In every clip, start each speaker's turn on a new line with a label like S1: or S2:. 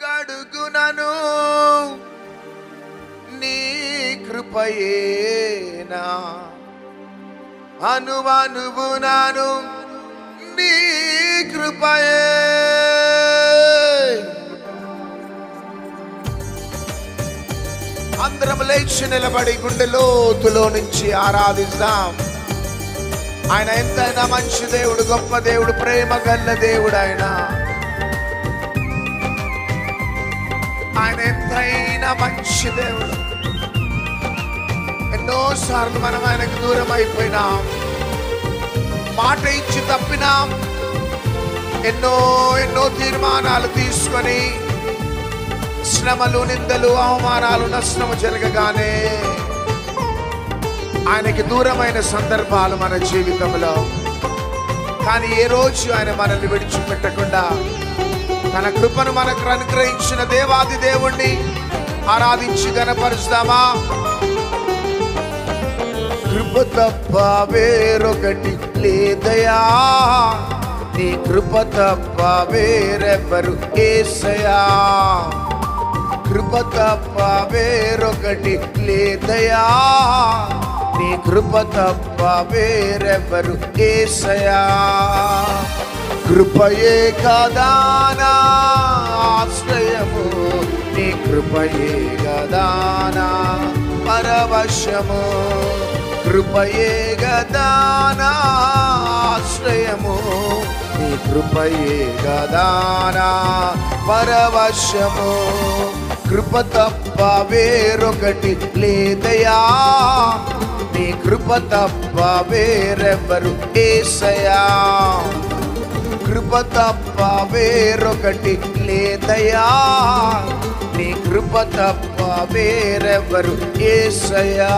S1: అడుగడుగునను నీ కృపయేనా, అనువనువునను నీ కృపయే. అందరం లేచి నిలబడి గుండె లోతులో నుంచి ఆరాధిస్తాం. ఆయన ఎంతైనా మంచి దేవుడు, గొప్ప దేవుడు, ప్రేమ గల్ల దేవుడు. ఆయన ఎంతైనా మంచి దేవుడు. ఎన్నోసార్లు మనం ఆయనకు దూరం అయిపోయినాం, మాట ఇచ్చి తప్పినాం, ఎన్నో తీర్మానాలు తీసుకొని శ్రమలు, నిందలు, అవమానాలు, నష్టము జరగగానే ఆయనకి దూరమైన సందర్భాలు మన జీవితంలో. కానీ ఏ రోజు ఆయన మనల్ని విడిచిపెట్టకుండా తన కృపను మనకు అనుగ్రహించిన దేవాది దేవుణ్ణి ఆరాధించి గణపరుస్తామా? కృప తప్ప వేరొకటి లేదయా, నీ కృప తప్ప వేరెవ్వరు యేసయ్యా. కృప తప్ప వేరొకటి లేదయా, నీ కృప తప్ప వేరెవ్వరు యేసయ్యా. కృపయే కదా నా ఆశ్రయము, నీ కృపయే కదా నా పరవశము. కృపయే కదా నా ఆశ్రయము, నీ కృపయే కదా నా పరవశము. కృప తప్ప వేరొకటి లేదయా, నీ కృప తప్ప వేరెవ్వరు యేసయ్యా. కృప తప్ప వేరొకటి లేదయా, నీ కృప తప్ప వేరెవ్వరు యేసయ్యా.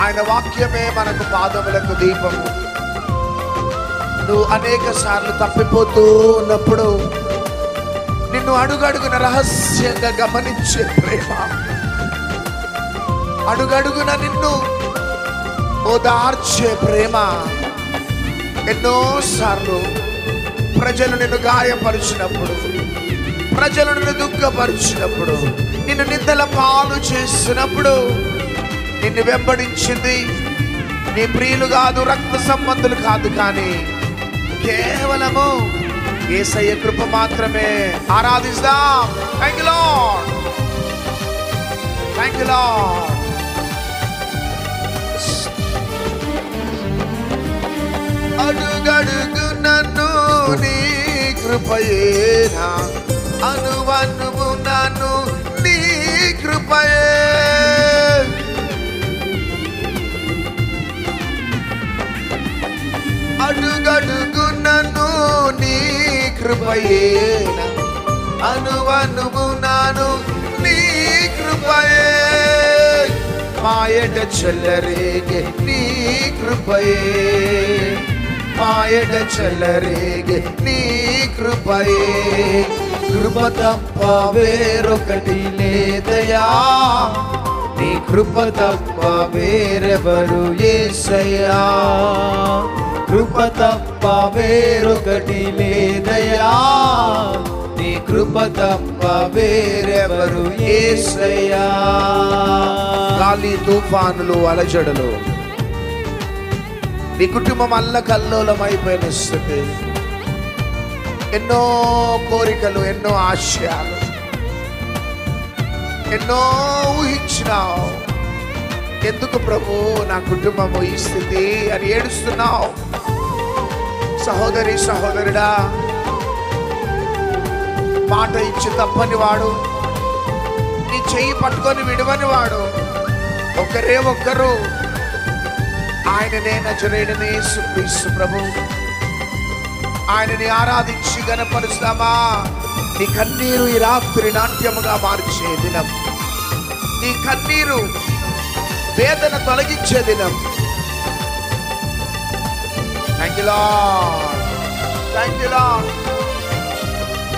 S1: ఆయన వాక్యమే మనకు పాదములకు దీపము. నువ్వు అనేక సార్లు తప్పిపోతూ ఉన్నప్పుడు నిన్ను అడుగడుగున రహస్యంగా గమనించే ప్రేమ, అడుగడుగున నిన్ను ఓదార్చే ప్రేమ. ఎన్నోసార్లు ప్రజలు నిన్ను గాయపరిచినప్పుడు, ప్రజలు నిన్ను దుఃఖపరిచినప్పుడు, నిన్ను నిందల పాలు చేసినప్పుడు నిన్ను వెంబడించింది నీ ప్రియులు కాదు, రక్త సంబంధులు కాదు, కానీ కేవలము యేసయ్య కృప మాత్రమే. ఆరాధిస్తాం. Thank you Lord, thank you Lord. అడుగడుగునను నీ కృపయేనా, అనువనువునను నీ కృపయే. అడుగడుగునను నీ కృపయేనా, అనువనువునను నీ కృపయే. మాయట చెల్లరేగే నీ కృపయే, మాయట చెల్లరేగే నీ కృపయే. కృప తప్ప వేరొకటి లేదయా, నీ కృప తప్ప వేరెవరు యేసయ్యా. కృప తప్ప వేరొకటి లేదయా, నీ కృప తప్ప వేరెవరు యేసయ్యా. గాలి, తుఫానులు, అలజడులు, నీ కుటుంబం అల్లకల్లోలమైపోయిన స్థితి, ఎన్నో కోరికలు, ఎన్నో ఆశయాలు, ఎన్నో ఊహించినావు. ఎందుకు ప్రభు నా కుటుంబము ఈ స్థితి అని ఏడుస్తున్నావు? సహోదరి, సహోదరుడా, మాట ఇచ్చి తప్పని వాడు, నీ చెయ్యి పట్టుకొని విడవని వాడు ఒకరే ఒక్కరు, ఆయననే నజరేయుడైన యేసుక్రీస్తు ప్రభు. ఆయనని ఆరాధించి గణపరుస్తామా? నీ కన్నీరు ఈ రాత్రి నాట్యముగా మార్చే దినం, నీ కన్నీరు వేదన తొలగించే దినం. Thank you Lord, thank you lord.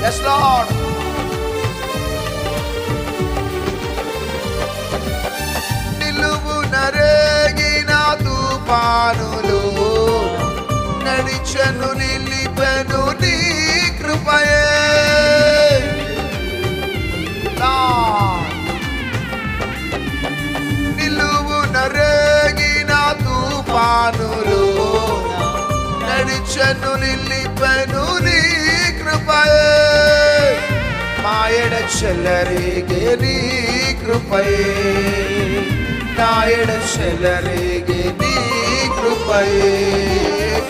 S1: yes Lord. నిలువున రేగిన తుఫానులు నడిచెను, నిలిపెను నీ కృప నాయడ చెల్లరేగే నీ కృపయే, నాయడ చెల్లరేగే నీ కృపయే.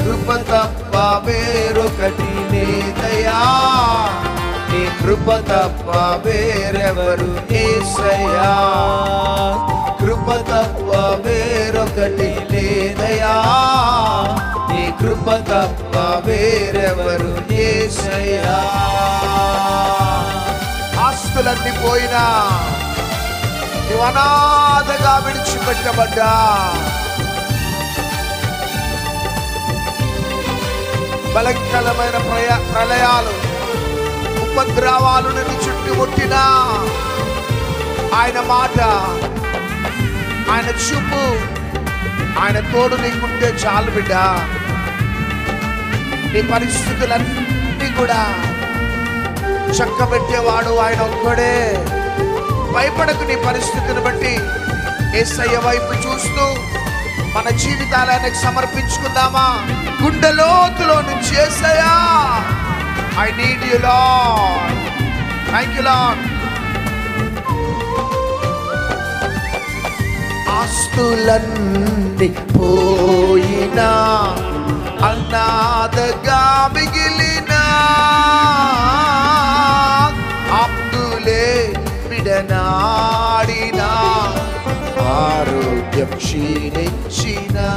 S1: కృప తప్ప వేరొకటి లేదయా, నీ కృప తప్ప వేరెవరు యేసయ్యా. కృప తప్ప వేరొకటి లేదయా, నీ కృప తప్ప వేరెవరు యేసయ్యా. ఆస్తులన్నీ పోయినా, నీవు అనాథగా విడిచిపెట్టబడ్డా, భయంకరమైన ప్రళయాలు ఉపద్రవాలు నిన్ను చుట్టుముట్టినా, ఆయన మాట, ఆయన చూపు, ఆయన తోడు నీకుంటే చాలు బిడ్డ. నీ పరిస్థితులన్నీ కూడా చక్కబెట్టేవాడు ఆయన ఒక్కడే. భయపడకు నీ పరిస్థితిని బట్టి. యేసయ్య వైపు చూస్తూ మన జీవితాలను సమర్పించుకుందామా? గుండె లోతులో నుంచి యేసయ్యా, I need you Lord, thank you Lord. ఆస్తులన్నీ పోయినా, అనాథగా మిగిలినా, ఆప్తులే విడనాడినా, ఆరోగ్యం క్షీణించినా,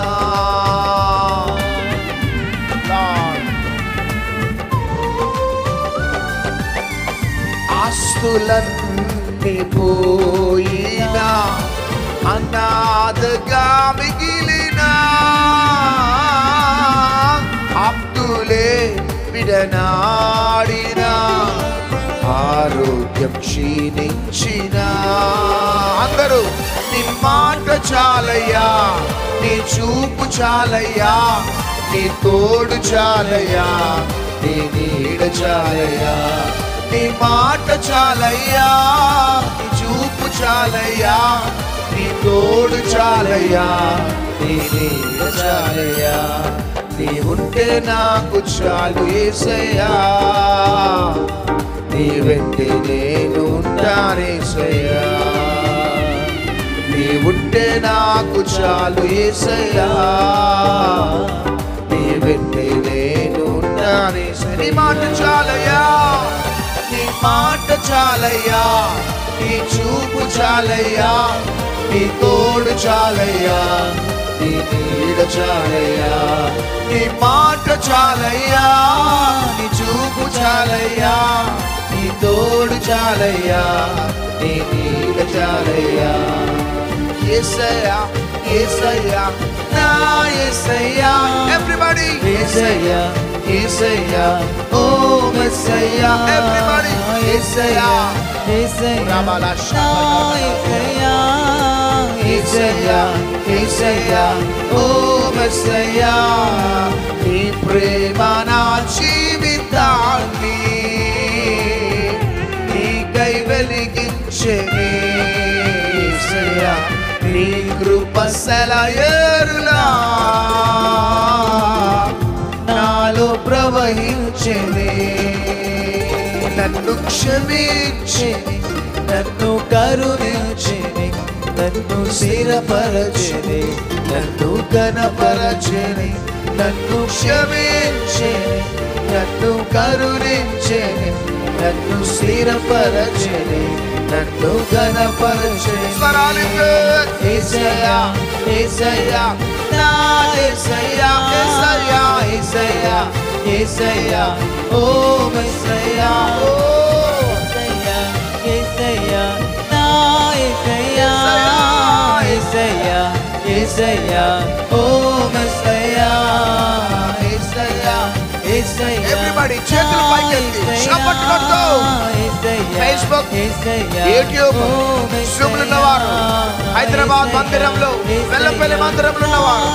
S1: ఆస్తులన్నీ పోయినా, అనాథగా మిగిలినా, ఆప్తులే విడనాడినా, ఆరోగ్యం క్షీణించినా. అందరూ నీ మాట చాలయ్యా, నీ చూపు చాలయ్యా, నీ తోడు చాలయ్యా, నీ నీడ చాలయ్యా. నీ మాట చాలయ్యా, నీ చూపు చాలయ్యా, నీ తోడు చాలయ్యా, నీ నీడ చాలయ్యా. నీ ఉంటే నాకు చాలు యేసయ్యా, నీ వెంటే నేను ఉంటానేసయ్యా. నీ ఉంటే నాకు చాలు యేసయ్యా, నీ వెంటే నేను ఉంటానేసయ్యా. నీ మాట చాలయ్యా, నీ మాట చాలయ్యా, నీ చూపు చాలయ్యా, నీ తోడు చాలయ్యా, నీ నీడ చాలయ్యా. నీ మాట చాలయ్యా, నీ చూపు చాలయ్యా, నీ తోడు చాలయ్యా, నీ నీడ చాలయ్యా. యేసయ్యా, యేసయ్యా, నా యేసయ్యా. Everybody, యేసయ్యా, యేసయ్యా, ఓ మెస్సయ్యా. Everybody, యేసయ్యా, యేసయ్యా, యేసయ్యా, యేసయ్యా, యేసయ్యా, ఓ మెస్సయ్యా. నీ ప్రేమ నా జీవితాన్ని నీకై వెలిగించెనే యేసయ్యా. నీ కృప సెలయేరులా నాలో ప్రవహించెనే. నన్ను క్షమించెని, నన్ను కరుణించెని, నన్ను స్థిరపరచెని, నన్ను ఘనపరచెని. నన్ను క్షమించెని, నన్ను కరుణించెని, నన్ను స్థిరపరచెని, నన్ను ఘనపరచెని. యేసయ్యా, యేసయ్యా, నా యేసయ్యా, యేసయ్యా, యేసయ్యా, యేసయ్యా, ఓ మెస్సయ్యా, ఓ యేసయ్యా, యేసయ్యా, నా యేసయ్యా, యేసయ్యా, యేసయ్యా, ఓ మెస్సయ్యా, యేసయ్యా, యేసయ్యా. Everybody చేతులు పైకెత్తి చప్పట్లు కొడుతూ ఫేస్బుక్, యూట్యూబ్, జూమ్లో ఉన్నవారు, హైదరాబాద్ మందిరంలో, వెల్లంపల్లి మందిరంలో ఉన్నవారు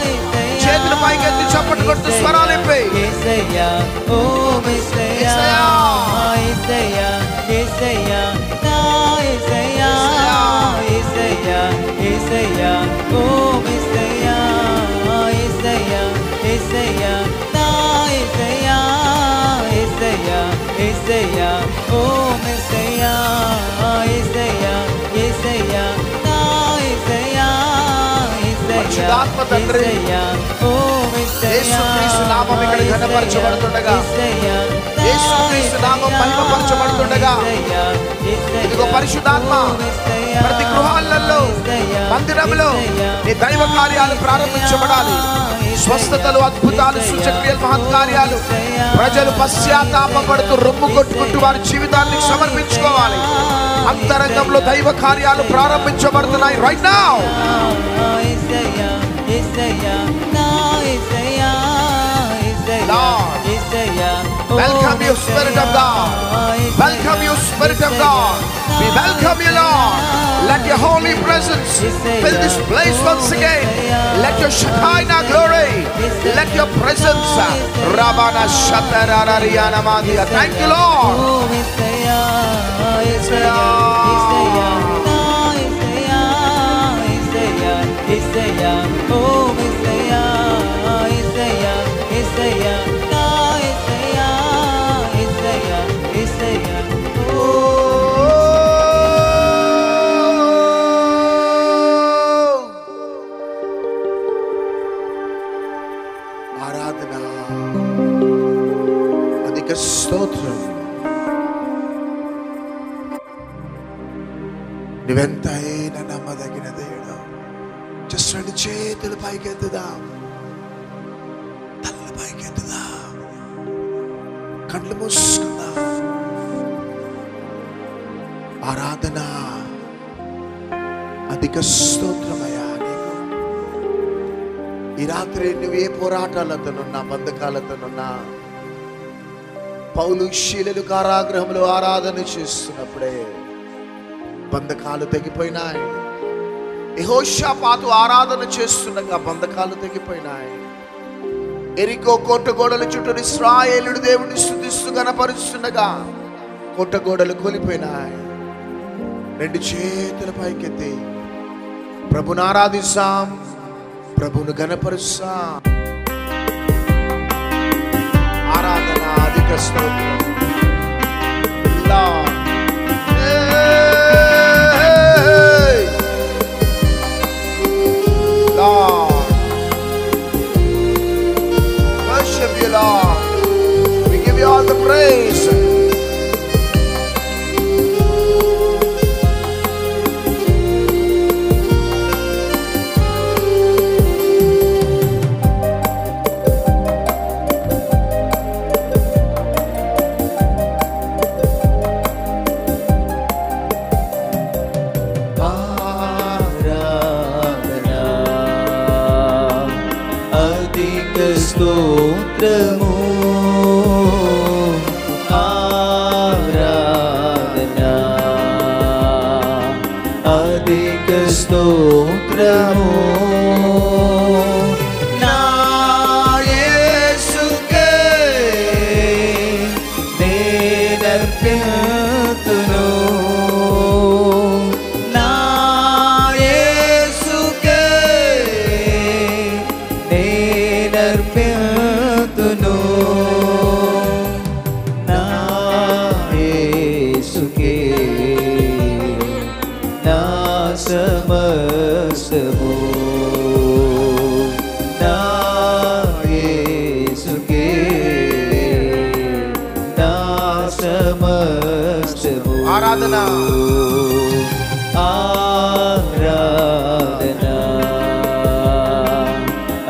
S1: చేతులు పైకెత్తి చప్పట్లు కొడుతూ స్వరాలు ఇప్పి. యేసయ్యా, ఓ మెస్సయ్యా, యేసయ్యా, యేసయ్యా, నా యేసయ్యా, యేసయ్యా, యేసయ్యా, ఓ మెస్సయ్యా, యేసయ్యా, యేసయ్యా, నా యేసయ్యా, యేసయ్యా,
S2: యేసయ్యా ఓ మెస్సయ్యా యేసయ్యా యేసయ్యా నా యేసయ్యా
S1: పరిశుద్ధాత్మ తండ్రి యేసుక్రీస్తు నామం ఇక్కడ ఘనపరచబడుతుండగా, యేసుక్రీస్తు నామం మహిమపరచబడుతుండగా, ఇదిగో పరిశుద్ధాత్మ ప్రతి గృహాలలో మందిరంలో నీ దైవ కార్యాలు ప్రారంభించబడాలి. స్వస్థతలు, అద్భుతాలు, సూచక్రియలు, మహత్కార్యాలు, ప్రజలు పశ్చాత్తాపపడుతూ రొమ్ము కొట్టుకుంటూ వారి జీవితాన్ని సమర్పించుకోవాలి. అంతరంగంలో దైవ కార్యాలు ప్రారంభించబడుతున్నాయి. Right now welcome you Spirit of God, welcome you Spirit of God, we welcome you Lord. Let your holy presence fill this place once again. Let your Shekinah glory, let your presence Rabana Shatarariyana Mandiya. Thank you Lord. స్తోత్రం. నువ్వెంతైనా నమ్మదగిన దేవుడు. Just రెండు చేతులు పైకెత్తుదా, తల పైకెత్తుదా, కళ్ళు మూసుకుందా. ఆరాధన. అధిక స్తోత్రమయ్యా నీకు. ఈ రాత్రి నువ్వు ఏ పోరాటాలతోనున్నా, బంధకాలతోనున్నా, పౌలు శీలలు కారాగృహంలో ఆరాధన చేస్తున్నప్పుడే బంధకాలు తెగిపోయినాయి. యెహోషాపాతు ఆరాధన చేస్తుండగా బంధకాలు తెగిపోయినాయి. ఎరికో కోట గోడల చుట్టూ ఇశ్రాయేలుడు దేవుడిని స్తుతిస్తూ గణపరుస్తుండగా కోట గోడలు కూలిపోయినాయి. రెండు చేతుల పైకెత్తి ప్రభుని ఆరాధిస్తాం, ప్రభుని గణపరుస్తాం. ఆరాధన. అధిక స్తోత్రం. Lord, Lord, worship you Lord. We give you all the praise.
S2: స్తోత్రము ఆరాధనా అధిక స్తోత్రము నా యేసుకే నేనర్పింతును. నా యేసుకే నేనర్పింతును. నా యేసుకే నా సమస్తము. నా యేసుకే నా సమస్తము.
S1: ఆరాధన.
S2: ఆరాధనా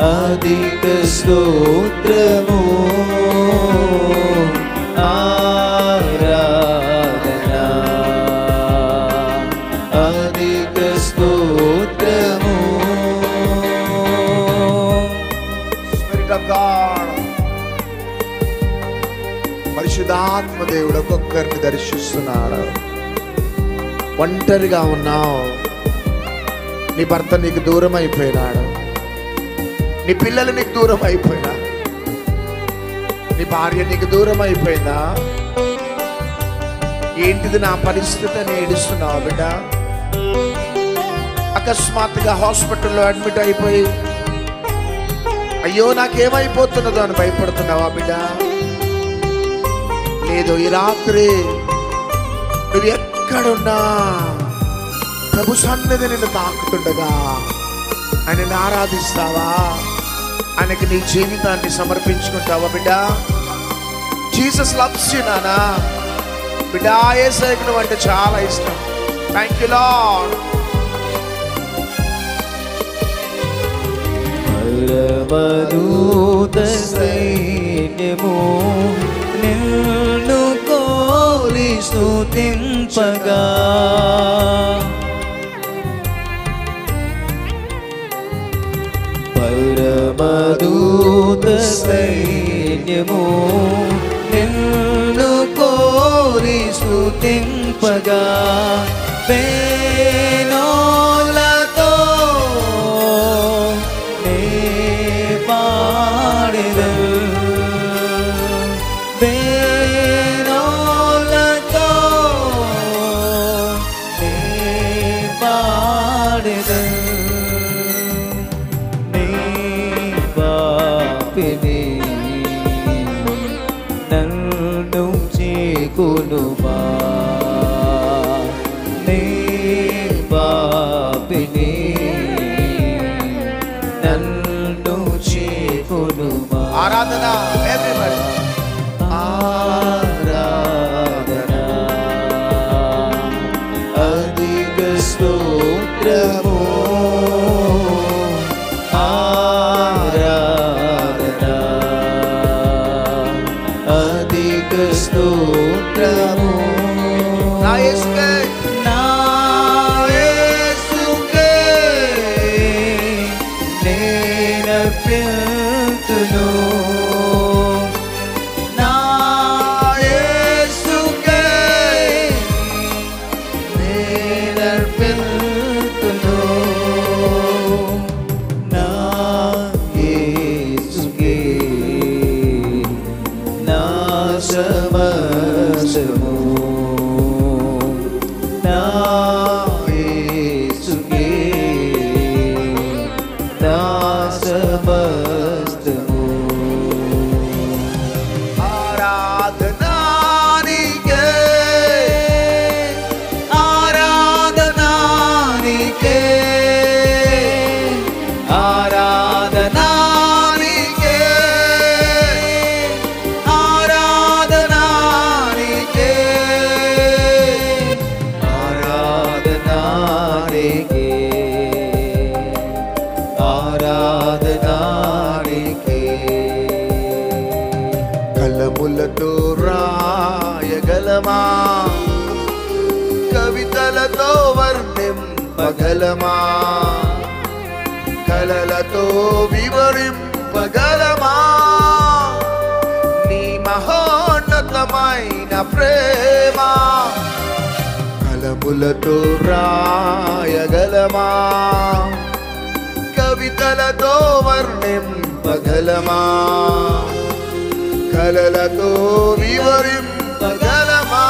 S2: అధిక స్తోత్రము ఆరాధనా అధిక స్తోత్రము.
S1: Spirit of God, పరిశుద్ధాత్మ దేవుడు ఒక్కొక్కరిని దర్శిస్తున్నాడు. ఒంటరిగా ఉన్నావు, నీ భర్త నీకు దూరం అయిపోయినాడు, నీ పిల్లలు నీకు దూరం అయిపోయినా, నీ భార్య నీకు దూరం అయిపోయిందా? ఏంటిది నా పరిస్థితి అని ఏడుస్తున్నావు బిడ్డ. అకస్మాత్తుగా హాస్పిటల్లో అడ్మిట్ అయిపోయి అయ్యో నాకేమైపోతున్నదో అని భయపడుతున్నావా బిడ్డ? ఏదో ఈ రాత్రి నువ్వు ఎక్కడున్నా ప్రభు సన్నిధి నిన్ను తాకుతుండగా ఆయనని ఆరాధిస్తావా? ఆయనకి నీ జీవితాన్ని సమర్పించుకుంటావా బిడ్డ? జీసస్ లవ్స్ యు నానా. బిడ్డ యేసయ్యకు నువ్వు అంటే చాలా ఇష్టం. Thank you lord.
S2: పరమదూత సైన్యము నిన్ను కోరి స్తుతింపగా, పరమదూత సైన్యము నిన్ను కోరి స్తుతింపగా, వేణోలతో నే పాడెదను, వేణోలతో నే పాడెదను. నీ పాపిని నన్ను చేకొనుమా, నీ పాపిని నన్ను చేకొనుమా.
S1: ఆరాధన everybody.
S2: ఆరాధన అధిక స్తోత్రము, ఆరాధన అధిక స్తోత్రము.
S1: నా యేసుకే,
S2: నా యేసుకే నేనర్పింతును, నా యేసుకే నేనర్పింతును, నా యేసుకే నా సమస్తము, నా యేసుకే నా సమస్తము.
S1: ఆరాధన నీకే,
S2: ఆరాధన నీకే, ఆరాధన నీకే, ఆరాధన నీకే, ఆరాధన నీకే, ఆరాధన నీకే.
S1: కలములతో రాయగలమా, కవితలతో వర్ణింపగలమా, కలలతో వివరింపగలమా నీ మహోన్నతమైన ప్రేమ? కలములతో రాయగలమా, కవితలతో వర్ణింపగలమా, కలలతో వివరింపగలమా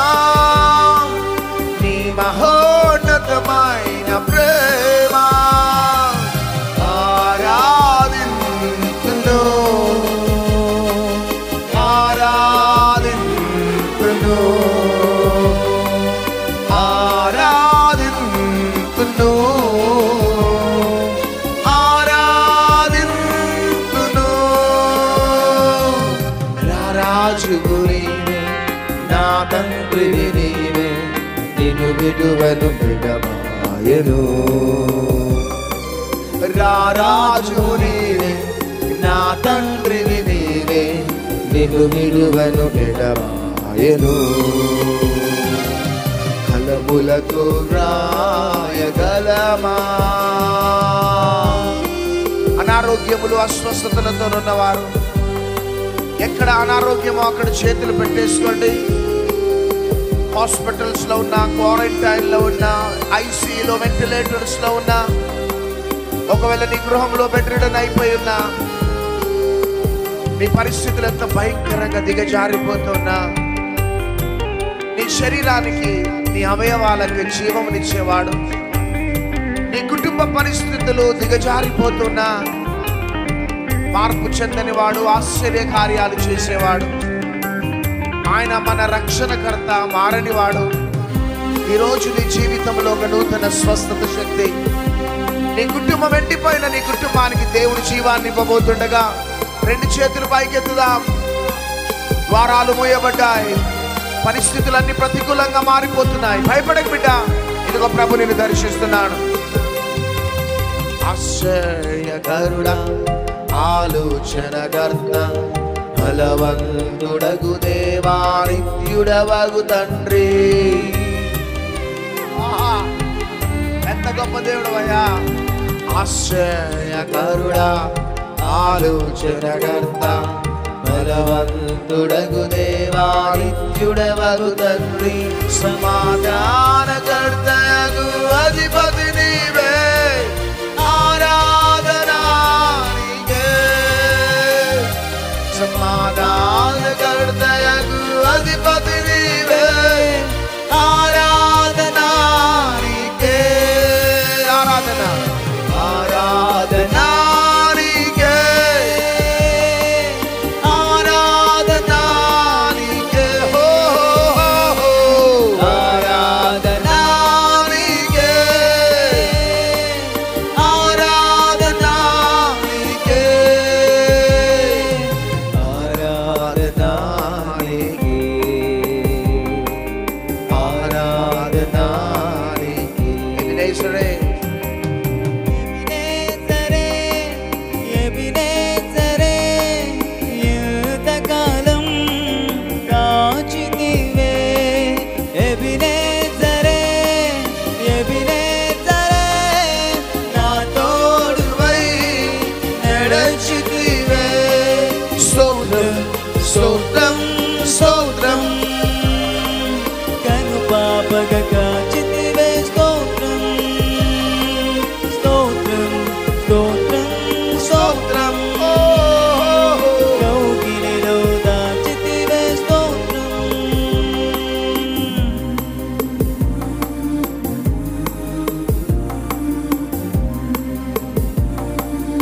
S1: నీ మహోన్నతమైన ప్రేమ? ఆరాధింతును, ఆరాధింతును, ఆరాధింతును, ఆరాధింతును. రారాజువు నీవే, నా తండ్రివి నీవే, నిన్ను విడువను విడమాయను. రారాజువు నీవే, నా తండ్రివి నీవే, నిన్ను విడువను విడమాయను. కలములతో రాయగలమా? అనారోగ్యములు అస్వస్థతలతో ఉన్నవారు, ఎక్కడ అనారోగ్యమో అక్కడ చేతులు పెట్టేసుకోండి. హాస్పిటల్స్ లో ఉన్నా, క్వారంటైన్ లో ఉన్నా, ఐసీయూలో వెంటిలేటర్స్ లో ఉన్నా, ఒకవేళ నీ గృహంలో బెడ్ రిడన్ అయిపోయి ఉన్నా, నీ పరిస్థితులు ఎంత భయంకరంగా దిగజారిపోతున్నా, నీ శరీరానికి, నీ అవయవాలకు జీవమునిచ్చేవాడు, నీ కుటుంబ పరిస్థితులు దిగజారిపోతున్నా, మార్పు చెందని వాడు, ఆశ్చర్య కార్యాలు చేసేవాడు, ఆయన మన రక్షణకర్త, మారనివాడు. ఈరోజు నీ జీవితంలో ఒక నూతన స్వస్థత శక్తి. నీ కుటుంబం ఎండిపోయిన నీ కుటుంబానికి దేవుడు జీవాన్ని ఇవ్వబోతుండగా 2 చేతులు పైకెత్తుదాం. ద్వారాలు మూయబడ్డాయి, పరిస్థితులన్నీ ప్రతికూలంగా మారిపోతున్నాయి. భయపడకు బిడ్డ, ఇదిగో ప్రభు నిన్ను దర్శిస్తున్నాడు.
S2: ఆశ్చర్యకరుడా, ఆలోచనకర్త, బలవంతుడగు దేవా, నిత్యుడవగు తండ్రి.
S1: ఎంత గొప్ప దేవుడు అయ్యా.
S2: ఆశ్చర్యకరుడా, ఆలోచనకర్త, బలవంతుడగు దేవా, నిత్యుడవగు తండ్రి. సమాధానకర్తయగు అధిపతి నీవే, ఆరాధనా నీకే. సమాధానకర్తయగు అధిపతి నీవే, ఆరాధనా నీకే.
S1: ఆరాధన
S2: ఆరాధనా నీకే, ఆరాధనా నీకే. హో హో హో, ఆరాధనా నీకే, ఆరాధనా నీకే, ఆరాధనా నీకే, ఆరాధనా నీకే.
S1: ఎబినేజరే,
S3: ఎబినేజరే, యుద్ధకాలం కాచితివే. ఎబినేజరే, ఎబినేజరే, నా తోడువై నడచితివే.
S2: స్తోత్రం స్తోత్రం స్తోత్రం.
S3: కనుపాపగా కాచితివే. స్తోత్రం స్తోత్రం స్తోత్రం స్తోత్రం. కౌగిలిలో దాచితివే. స్తోత్రం.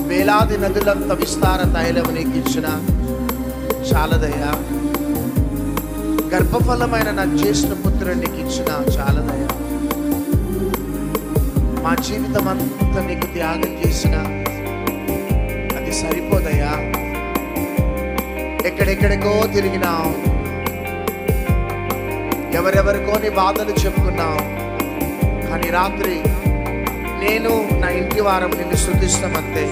S1: వేలాది నదులంత విస్తార తైలం నీకు ఇచ్చిన చాలదయ్యా. గర్భఫలమైన నా జ్యేష్ఠ పుత్రుడు నీకు ఇచ్చిన చాలదయ్యా. మా జీవితం అంతా నీకు త్యాగం చేసిన అది సరిపోదయ్యా. ఎక్కడెక్కడికో తిరిగినావు, ఎవరెవరికో నీ బాధలు చెప్పుకున్నావు. కానీ రాత్రి నేను నా ఇంటి వారం నిన్ను స్తుతిస్తామంతే.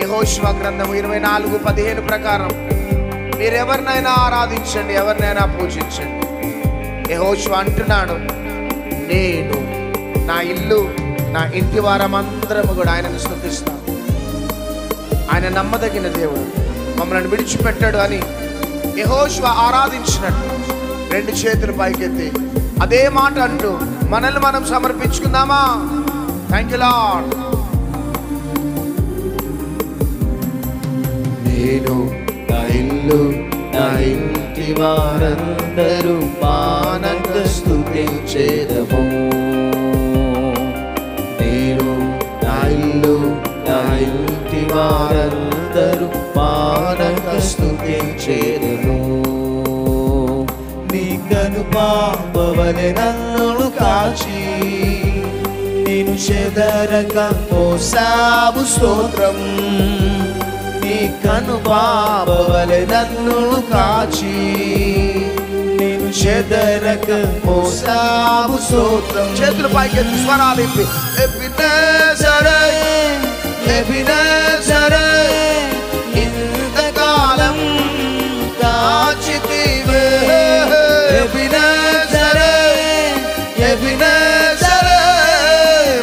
S1: యెహోషువ గ్రంథం 24:15 ప్రకారం మీరెవరినైనా ఆరాధించండి, ఎవరినైనా పూజించండి. యెహోషువ అంటున్నాడు, నేను నా ఇల్లు నా ఇంటి వారమందరము కూడా ఆయనను స్తుతిస్తాం. ఆయన నమ్మదగిన దేవుడు, మమ్మల్ని విడిచిపెట్టాడు అని యెహోషువ ఆరాధించినట్టు 2 చేతులు పైకెత్తి అదే మాట అంటూ మనల్ని మనం సమర్పించుకుందామా? Thank you lord.
S2: నేను నా ఇల్లు నా ఇంటి వారందరూ మానక స్తుతించేదము. నేను నా ఇల్లు నా ఇంటి వారందరూ మానక స్తుతించేదము. నీ కనుపాపవలె నన్ను కాచి నేను చెదరక మోసావు. స్తోత్రం. నీ కనుపాపవలె నన్ను కాచి నేను చెదరక మోసావు. స్తోత్రం.
S1: చేతులు పైకెత్తి స్వరాలు ఇప్పి
S2: ఎబినేజరే, ఎబినేజరే, ఇంతకాలం కాచితివే. ఎబినేజరే, ఎబినేజరే,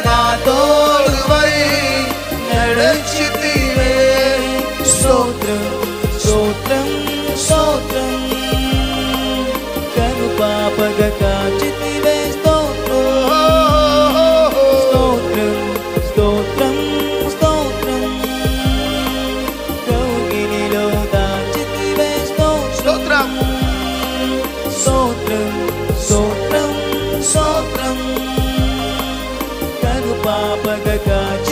S2: మా తోడువై నడచితివే.
S3: స్తోత్రం స్తోత్రం స్తోత్రం. కనుపాపగా కాచితివే. స్తోత్రం స్తోత్రం స్తోత్రం స్తోత్రం. కౌగిలిలో దాచితివే.
S1: స్తోత్రం.
S3: స్తోత్రం స్తోత్రం స్తోత్రం. కనుపాపగా కాచి